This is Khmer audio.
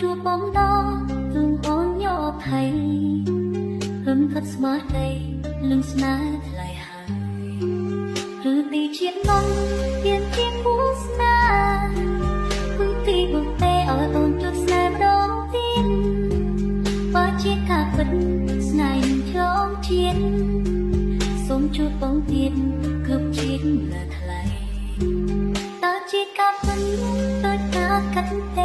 ជួបបងដល់រឿងអូនយកអភ័យរំផិតស្មារតីលឹងស្នេហ៍ថ្លៃហើយឬទីជាតិនំទៀនជាគូស្នេហ៍គឺទីបងទេឲ្យអូនជួបស្នេហ៍ម្ដងទៀតបើជាការពិតស្នេហ៍នឹងឆ្លងជាតិសូមជួបបងទៀតគ្រប់ជាតិលើថ្លៃតើជាការពិតតើការកាត់ទេ